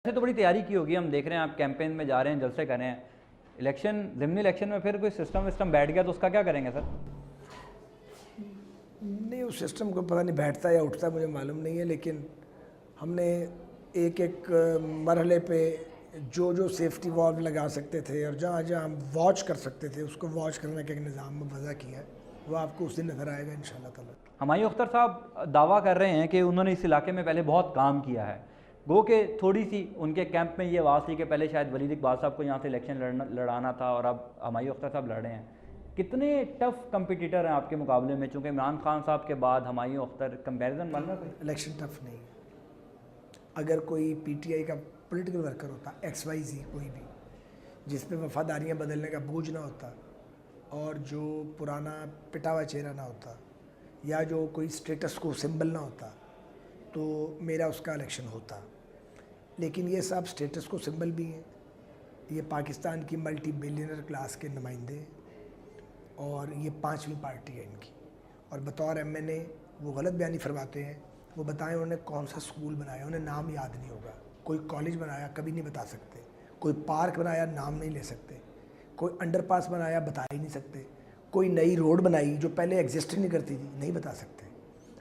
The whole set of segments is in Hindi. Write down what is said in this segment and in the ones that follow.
ऐसे तो बड़ी तैयारी की होगी, हम देख रहे हैं आप कैंपेन में जा रहे हैं, जलसे कर रहे हैं। ज़िमनी इलेक्शन में फिर कोई सिस्टम विस्टम बैठ गया तो उसका क्या करेंगे सर? नहीं, उस सिस्टम को पता नहीं बैठता या उठता मुझे मालूम नहीं है, लेकिन हमने एक एक मरहले पे जो जो सेफ्टी वॉल्व लगा सकते थे और जहाँ जहाँ हम वॉच कर सकते थे उसको वॉच करने का एक निज़ाम में वज़ा किया है। वो आपको उस दिन नज़र आएगा इंशाल्लाह ताला। हुमायूं अख्तर साहब दावा कर रहे हैं कि उन्होंने इस इलाके में पहले बहुत काम किया है। गो के थोड़ी सी उनके कैंप में ये आवाज़ थी कि पहले शायद वलीद इकबाल साहब को यहाँ से इलेक्शन लड़ाना था और अब हुमायूं अख्तर साहब लड़ रहे हैं। कितने टफ कंपटीटर हैं आपके मुकाबले में? चूँकि इमरान खान साहब के बाद हुमायूं अख्तर कंपैरिजन बन रहा है। इलेक्शन टफ नहीं है। अगर कोई पीटीआई का पॉलिटिकल वर्कर होता XYZ कोई भी, जिस पे वफादारियाँ बदलने का बोझ ना होता और जो पुराना पिटा हुआ चेहरा ना होता या जो कोई स्टेटस को सिंबल ना होता, तो मेरा उसका इलेक्शन होता। लेकिन ये सब स्टेटस को सिंबल भी हैं। ये पाकिस्तान की मल्टी बिलियनर क्लास के नुमाइंदे और ये 5वीं पार्टी है इनकी, और बतौर MNA वो गलत बयानी फरमाते हैं। वो बताएं उन्होंने कौन सा स्कूल बनाया, उन्हें नाम याद नहीं होगा। कोई कॉलेज बनाया कभी नहीं बता सकते, कोई पार्क बनाया नाम नहीं ले सकते, कोई अंडरपास बनाया बता ही नहीं सकते, कोई नई रोड बनाई जो पहले एग्जिस्ट ही नहीं करती थी नहीं बता सकते।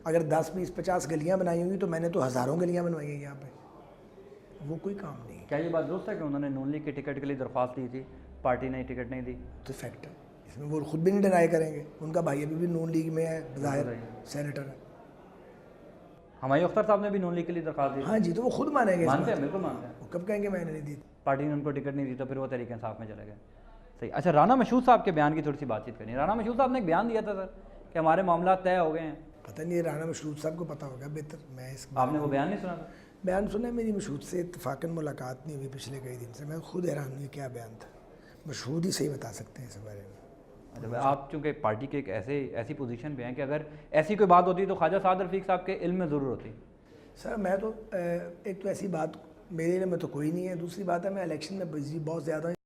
अगर 10, 20, 50 गलियाँ बनाई होंगी तो मैंने तो हज़ारों गलियाँ बनवाई हैं यहाँ पे। वो कोई काम नहीं। क्या ये बात दुरुस्त है कि उन्होंने नून लीग के टिकट के लिए दरख्वास्त दी थी, पार्टी ने टिकट नहीं दी? तो फैक्ट है, इसमें वो खुद भी नहीं डिनाई करेंगे। उनका भाई अभी भी नून लीग में है, ज़ाहिर सेनेटर है। हुमायूं अख्तर साहब ने भी नून लीग के लिए दरख्वास्त दी? हाँ जी, तो वो खुद मानेंगे। मानते हैं, बिल्कुल मानते हैं। वो कब कहेंगे मैंने नहीं दी? पार्टी ने उनको टिकट नहीं दी तो फिर वो तहरीक इंसाफ में चले गए। सही। अच्छा, राना मशहूद साहब के बयान की थोड़ी सी बातचीत करनी है। राना मशहूद साहब ने एक बयान दिया था सर कि हमारे मामला तय हो गए हैं। पता नहीं, राना मशहूद साहब को पता होगा बेहतर। मैं इस आपने वो बयान नहीं सुना था? बयान सुना, मेरी मशहूद से इत्तफाकन मुलाकात नहीं हुई पिछले कई दिन से। मैं खुद हैरान हुई क्या बयान था। मशहूद ही सही बता सकते हैं इस बारे में। अच्छा, आप चूँकि पार्टी के एक ऐसी पोजीशन पे हैं कि अगर ऐसी कोई बात होती तो ख्वाजा साद रफ़ीक साहब के इल्म में ज़रूर होती। सर मैं तो एक तो ऐसी बात मेरे में तो कोई नहीं है। दूसरी बात है मैं इलेक्शन में बिजी बहुत ज़्यादा